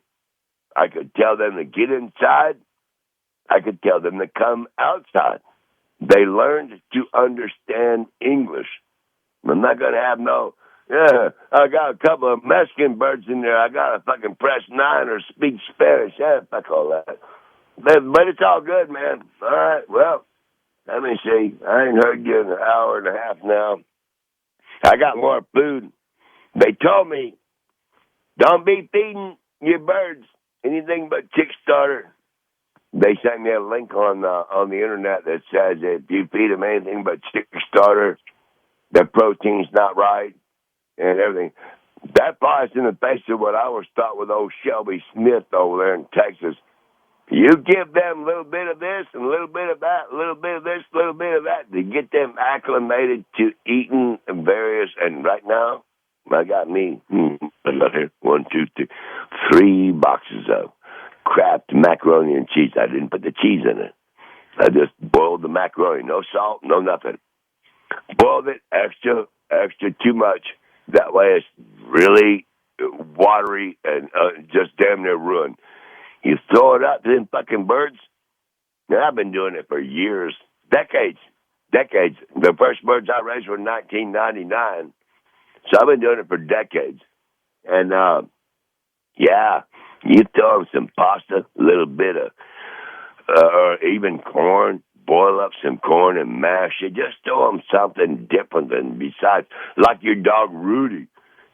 I could tell them to get inside. I could tell them to come outside. They learned to understand English. I'm not going to have I got a couple of Mexican birds in there. I got to fucking press 9 or speak Spanish. Yeah, fuck all that. But it's all good, man. All right, well, let me see. I ain't heard you in an hour and a half now. I got more food. They told me, don't be feeding your birds anything but chick starter. They sent me a link on the internet that says if you feed them anything but chick starter, the protein's not right and everything. That flies in the face of what I was taught with old Shelby Smith over there in Texas. You give them a little bit of this and a little bit of that, a little bit of this, a little bit of that to get them acclimated to eating various. And right now, I got me, I got here 1, 2, 3 boxes of Kraft macaroni and cheese. I didn't put the cheese in it. I just boiled the macaroni. No salt, no nothing. Boiled it extra too much. That way it's really watery and just damn near ruined. You throw it out to them fucking birds. Now, I've been doing it for years, decades. The first birds I raised were in 1999. So I've been doing it for decades. And, you throw them some pasta, a little bit of, or even corn, boil up some corn and mash it. Just throw them something different than besides, like your dog Rudy.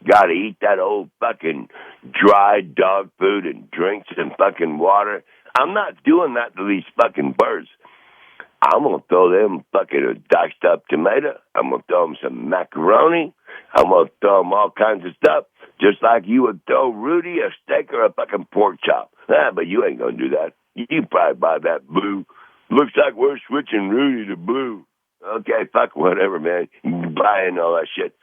Got to eat that old fucking dry dog food and drink some fucking water. I'm not doing that to these fucking birds. I'm going to throw them fucking a diced up tomato. I'm going to throw them some macaroni. I'm going to throw them all kinds of stuff, just like you would throw Rudy a steak or a fucking pork chop. But you ain't going to do that. You probably buy that blue. Looks like we're switching Rudy to blue. Okay, fuck whatever, man. You can buy in all that shit.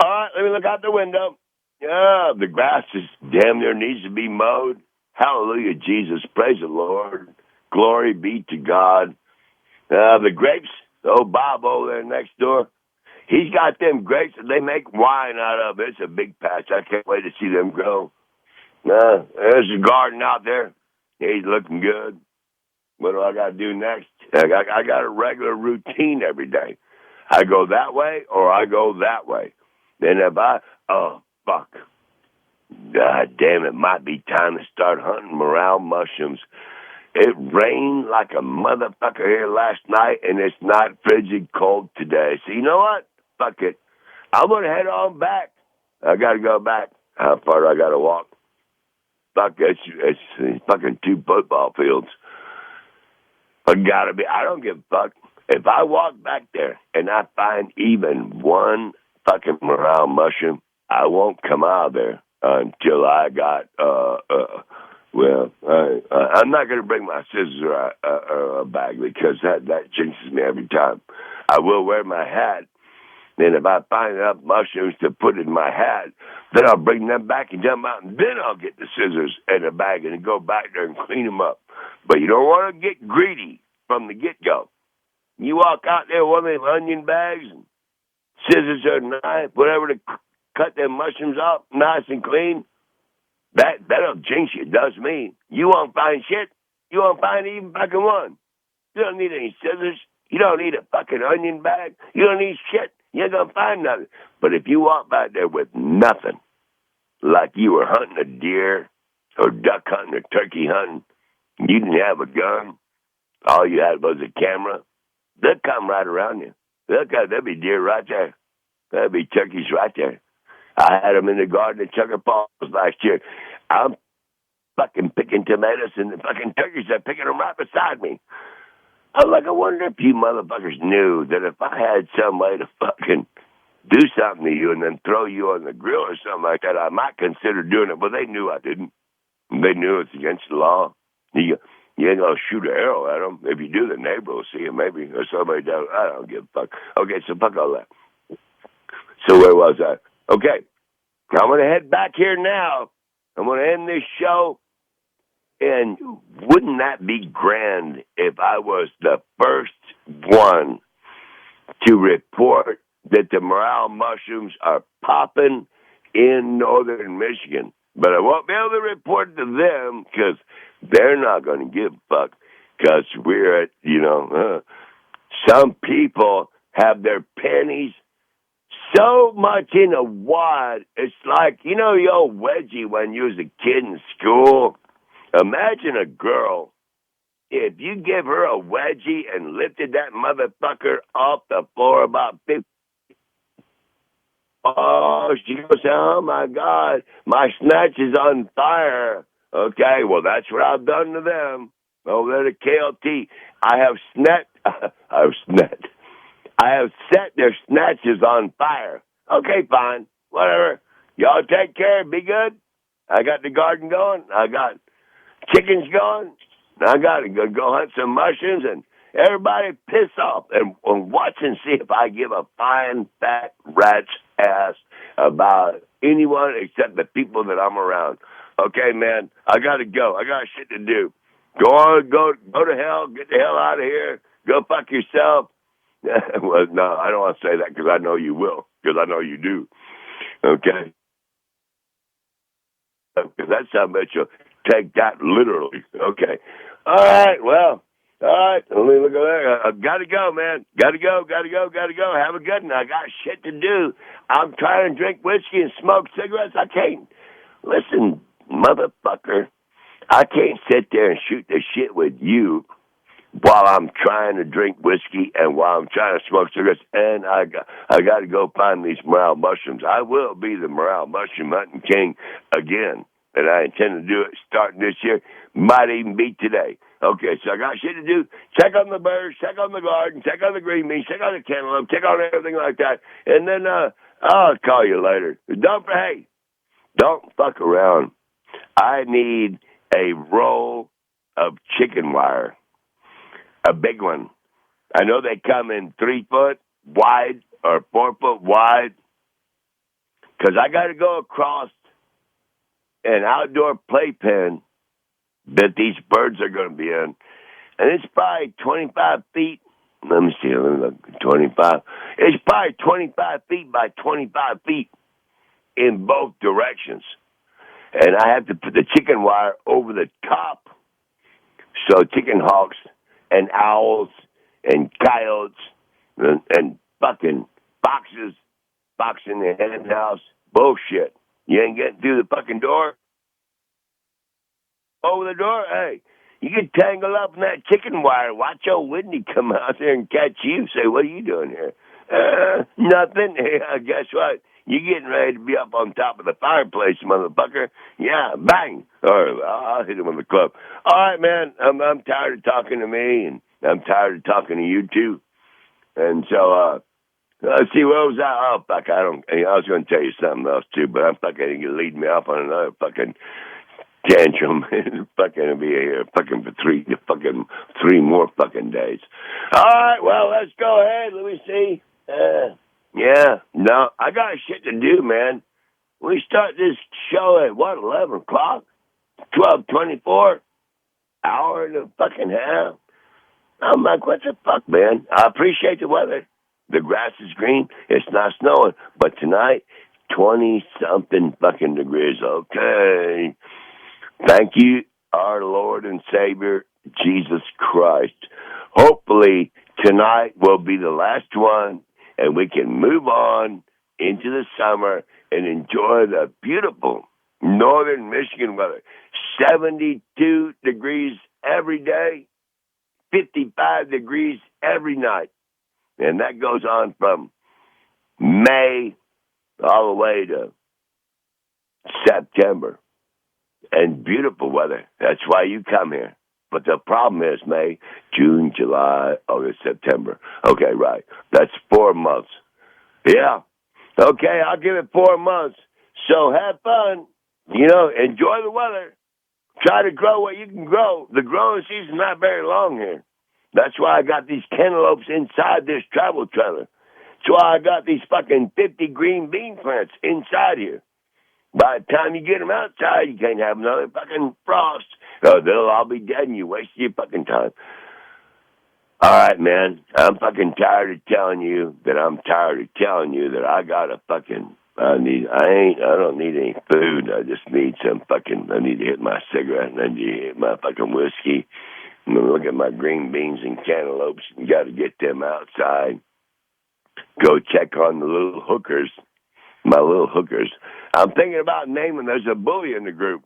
All right, let me look out the window. Yeah, the grass is damn near needs to be mowed. Hallelujah, Jesus. Praise the Lord. Glory be to God. The grapes, old Bob over there next door, he's got them grapes that they make wine out of. It's a big patch. I can't wait to see them grow. There's a garden out there. He's looking good. What do I got to do next? I got a regular routine every day. I go that way or I go that way. Then if fuck. God damn, it might be time to start hunting morale mushrooms. It rained like a motherfucker here last night, and it's not frigid cold today. So you know what? Fuck it. I'm going to head on back. I got to go back. How far do I got to walk? Fuck, it's fucking 2 football fields. I don't give a fuck. If I walk back there and I find even one fucking morale mushroom, I won't come out of there until I got, I'm not going to bring my scissors or a bag because that jinxes me every time. I will wear my hat. Then if I find enough mushrooms to put in my hat, then I'll bring them back and jump out, and then I'll get the scissors and a bag and go back there and clean them up. But you don't want to get greedy from the get-go. You walk out there with one of them onion bags, and scissors or knife, whatever, to cut them mushrooms off nice and clean. That'll jinx you. It does me. You won't find shit. You won't find even fucking one. You don't need any scissors. You don't need a fucking onion bag. You don't need shit. You ain't gonna find nothing. But if you walk back there with nothing, like you were hunting a deer or duck hunting or turkey hunting, you didn't have a gun, all you had was a camera, they'd come right around you. There'd be deer right there. There'd be turkeys right there. I had them in the garden at Chucker Falls last year. I'm fucking picking tomatoes, and the fucking turkeys are picking them right beside me. I was like, I wonder if you motherfuckers knew that if I had some way to fucking do something to you and then throw you on the grill or something like that, I might consider doing it. But they knew I didn't. They knew it's against the law. You ain't gonna shoot an arrow at them. If you do, the neighbor will see it maybe, or somebody down. I don't give a fuck. Okay, so fuck all that. So where was I? Okay, I'm gonna head back here now. I'm gonna end this show. And wouldn't that be grand if I was the first one to report that the morale mushrooms are popping in northern Michigan? But I won't be able to report to them because they're not going to give a fuck because we're at, some people have their pennies so much in a wad. It's like, the old wedgie when you was a kid in school. Imagine a girl, if you give her a wedgie and lifted that motherfucker off the floor about 50. Oh, she goes, oh my God, my snatch is on fire. Okay, well, that's what I've done to them. Over there at KLT, I have set their snatches on fire. Okay, fine, whatever. Y'all take care, be good. I got the garden going. I got chickens going. I got to go hunt some mushrooms, and everybody piss off and watch and see if I give a fine, fat rat's ass about anyone except the people that I'm around. Okay, man, I got to go. I got shit to do. Go on, go to hell. Get the hell out of here. Go fuck yourself. Well, no, I don't want to say that because I know you will, because I know you do. Okay? Because that's how much you'll take that literally. Okay. All right. Well, all right. Let me look at that. I got to go, man. Got to go. Have a good one. I got shit to do. I'm trying to drink whiskey and smoke cigarettes. I can't. Listen, motherfucker. I can't sit there and shoot the shit with you while I'm trying to drink whiskey and while I'm trying to smoke cigarettes, and I got to go find these morale mushrooms. I will be the morale mushroom hunting king again, and I intend to do it starting this year. Might even be today. Okay, so I got shit to do. Check on the birds, check on the garden, check on the green beans, check on the cantaloupe, check on everything like that, and then I'll call you later. Don't fuck around. I need a roll of chicken wire. A big one. I know they come in 3 foot wide or 4 foot wide. Because I got to go across an outdoor playpen that these birds are going to be in. And it's probably 25 feet. Let me see. Let me look. 25. It's probably 25 feet by 25 feet in both directions. And I have to put the chicken wire over the top so chicken hawks and owls and coyotes and fucking foxes, fox in the hen house, bullshit. You ain't getting through the fucking door? Over the door? Hey, you get tangled up in that chicken wire. Watch old Whitney come out there and catch you. Say, what are you doing here? Nothing. Guess what? You're getting ready to be up on top of the fireplace, motherfucker. Yeah, bang. All right, I'll hit him with the club. All right, man, I'm tired of talking to me, and I'm tired of talking to you, too. And so, let's see, what was that? Oh, fuck, I was going to tell you something else, too, but I'm fucking going to lead me off on another fucking tantrum. Fucking be here fucking for three more fucking days. All right, well, let's go ahead. Let me see. Yeah, no, I got shit to do, man. We start this show at, 11 o'clock? 12:24? Hour and a fucking half? I'm like, what the fuck, man? I appreciate the weather. The grass is green. It's not snowing. But tonight, 20-something fucking degrees. Okay. Thank you, our Lord and Savior, Jesus Christ. Hopefully, tonight will be the last one, and we can move on into the summer and enjoy the beautiful northern Michigan weather. 72 degrees every day, 55 degrees every night. And that goes on from May all the way to September. And beautiful weather. That's why you come here. But the problem is May, June, July, August, September. Okay, right. That's 4 months. Yeah. Okay, I'll give it 4 months. So have fun. Enjoy the weather. Try to grow what you can grow. The growing season's not very long here. That's why I got these cantaloupes inside this travel trailer. That's why I got these fucking 50 green bean plants inside here. By the time you get them outside, you can't have another fucking frost. They'll all be dead and you wasted your fucking time. All right, man. I'm fucking tired of telling you that I got a fucking... I don't need any food. I just need I need to hit my cigarette and I need to hit my fucking whiskey. I'm going to look at my green beans and cantaloupes. You got to get them outside. Go check on the little hookers. My little hookers. I'm thinking about naming. There's a bully in the group.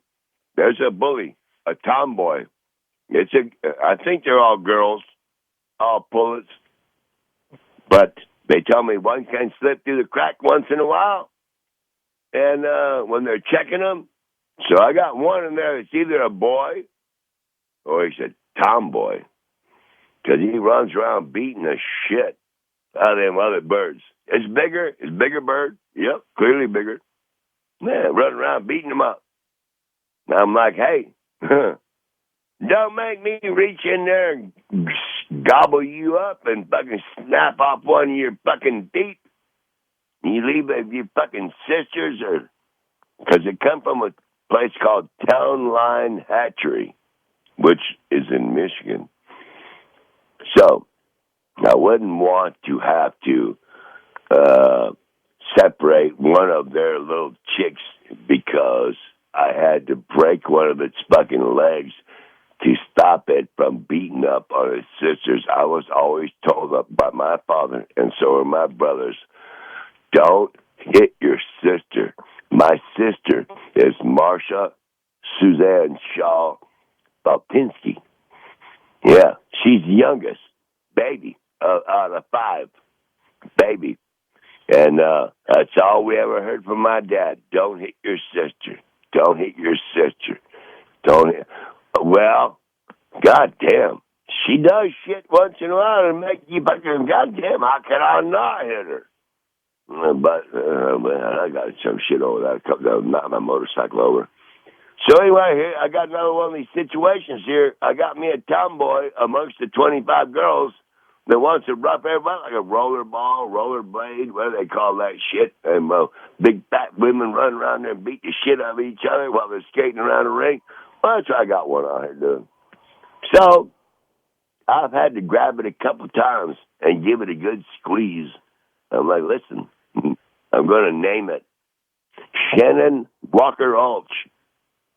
There's a bully, a tomboy. I think they're all girls, all pullets. But they tell me one can slip through the crack once in a while. And when they're checking them, so I got one in there that's either a boy or he's a tomboy. Because he runs around beating the shit out of them other birds. It's bigger bird. Yep, clearly bigger. Man, running around beating them up. And I'm like, hey, don't make me reach in there and gobble you up and fucking snap off one of your fucking feet. You leave it with your fucking sisters, or because it come from a place called Town Line Hatchery, which is in Michigan. So I wouldn't want to have to separate one of their little chicks because I had to break one of its fucking legs to stop it from beating up on its sisters. I was always told by my father, and so are my brothers, don't hit your sister. My sister is Marsha Suzanne Shaw Balpinski. Yeah, she's the youngest baby out of 5. Baby. And that's all we ever heard from my dad. Don't hit your sister. Don't hit your sister. Don't hit. Well, goddamn. She does shit once in a while and make you fucking goddamn. How can I not hit her? But I got some shit over that. That knocked my motorcycle over. So anyway, here I got another one of these situations here. I got me a tomboy amongst the 25 girls that wants to rough everybody like a rollerball, rollerblade, whatever they call that shit. And big fat women running around there and beat the shit out of each other while they're skating around the ring. Well, that's what I got one out here doing. So I've had to grab it a couple times and give it a good squeeze. I'm like, listen, I'm going to name it Shannon Walker Ulch.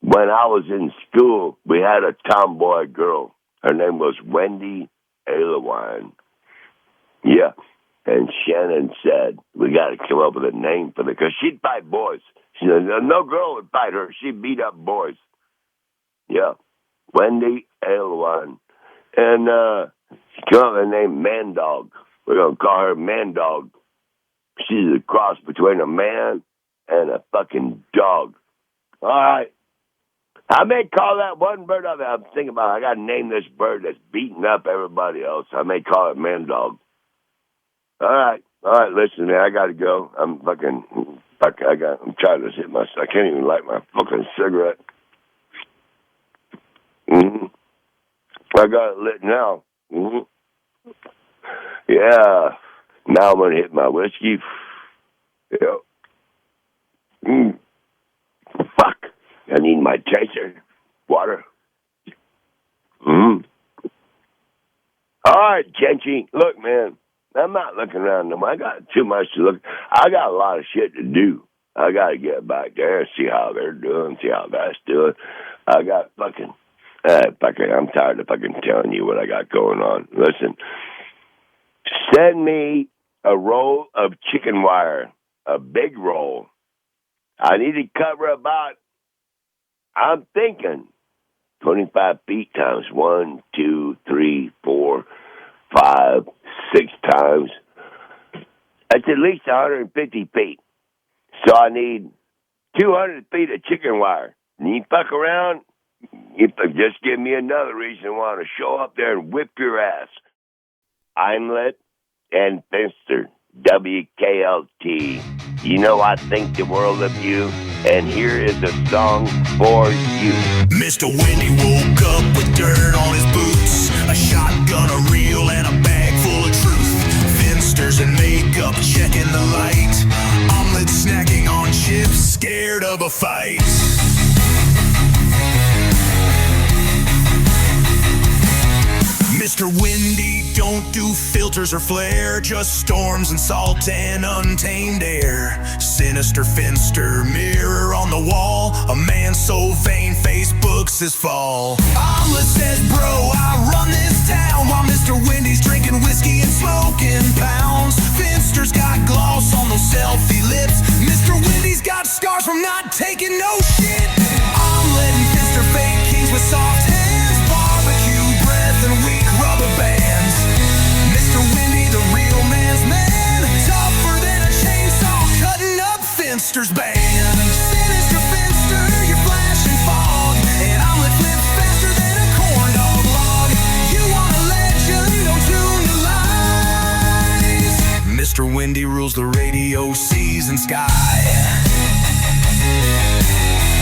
When I was in school, we had a tomboy girl. Her name was Wendy Alewine. Yeah. And Shannon said, we got to come up with a name for her, because she'd fight boys. No girl would fight her. She'd beat up boys. Yeah. Wendy Alewine. And she came up with the name Man Dog. We're going to call her Man Dog. She's a cross between a man and a fucking dog. All right. I may call that one bird of it. I'm thinking about I got to name this bird that's beating up everybody else. I may call it Man Dog. All right, listen, man, I got to go. I'm trying to hit my, I can't even light my fucking cigarette. I got it lit now. Yeah. Now I'm going to hit my whiskey. Yeah. Fuck. I need my chaser. Water. All right, Kenchi. Look, man, I'm not looking around no more. I got too much to look. I got a lot of shit to do. I got to get back there and see how they're doing, see how that's doing. I got fucking, I'm tired of fucking telling you what I got going on. Listen, send me a roll of chicken wire, a big roll. I need to cover about, I'm thinking 25 feet times 1, 2, 3, 4, 5, 6 times. That's at least 150 feet. So I need 200 feet of chicken wire. And you fuck around, just give me another reason why to show up there and whip your ass. Omelette and Finster, WKLT. You know I think the world of you, and here is a song for you. Mr. Wendy woke up with dirt on his boots, a shotgun, a reel, and a bag full of truth. Finsters and makeup, checking the light. Omelette snacking on chips, scared of a fight. Mr. Windy don't do filters or flare, just storms and salt and untamed air. Sinister Finster, mirror on the wall, a man so vain Facebook's his fall. Omelette says, bro, I run this town, while Mr. Windy's drinking whiskey and smoking pounds. Finster's got gloss on those selfie lips, Mr. Windy's got scars from not taking no shit. Omelette and Finster fake kings with soft hands, barbecue breath and weak rubber bands. Mr. Windy, the real man's man, tougher than a chainsaw cutting up Finster's band. Sinister Finster, you're flashing fog, and Omelette flips faster than a corn dog log. You want a legend, don't tune the lies. Mr. Windy rules the radio, seas and sky.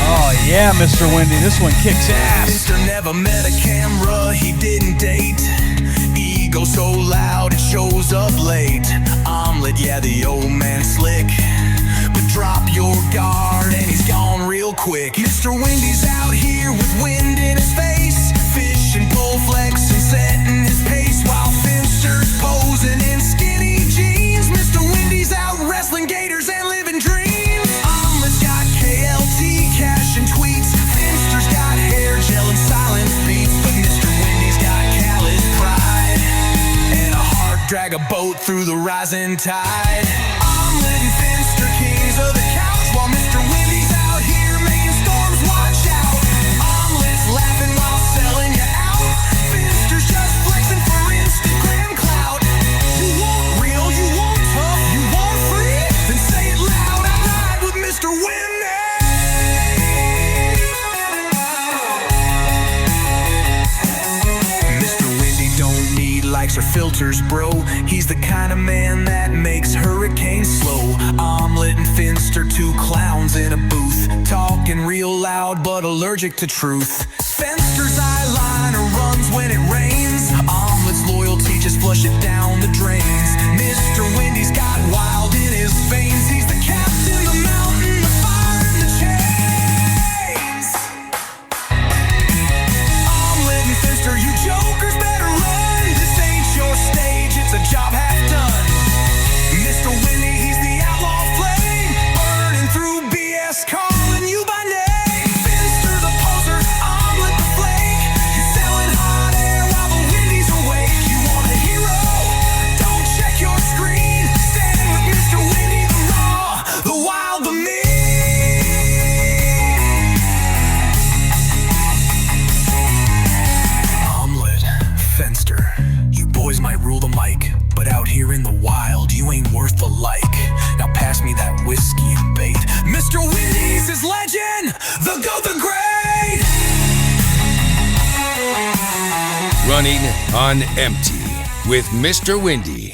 Oh, yeah, Mr. Windy, this one kicks ass. Finster never met a camera he didn't date. Ego so loud it shows up late. Omelette, yeah, the old man's slick, but drop your guard and he's gone real quick. Mr. Windy's out here with wind in his face, fishing, pole flexing, setting his pace, while Finster's posing in skinny jeans. Mr. Windy's out wrestling gators and living dreams. Omelette's got KLT, cash and tweets. Finster's got hair gel and silent beats, but Mr. Windy's got callous pride and a heart drag a boat through the rising tide. Omelette and Finster, kings of the couch, while Mr. Windy's out here making storms watch out. Omelette's laughing while selling you out. Finster's just flexing for Instagram clout. You want real, you want tough, you want free? Then say it loud, I ride with Mr. Windy. Mr. Windy don't need likes or filters, bro. He's the kind of man that makes hurricanes slow. Omelette and Finster, two clowns in a booth, talking real loud but allergic to truth. Finster's eyeliner runs when it rains. Omelette's loyalty just flush it down the drains. Mr. Windy's got wild in his veins. He's the captain, the mountain, the fire, and the chains. Omelette and Finster, you jokers better run. This ain't your stage, it's a job half done. Mr. Windy, he's the outlaw flame, burning through BS, calling you by name. Finster the poser, Omelette the flake. You're selling hot air while the Windy's awake. You want a hero? Don't check your screen. Stand with Mr. Windy, the raw, the wild, the mean. Omelette, Finster, you boys might rule the mic, but out here in the wild, you ain't worth the like. Now pass me that whiskey and bait. Mr. Windy's his legend, the GOAT, the great. Running on empty with Mr. Windy.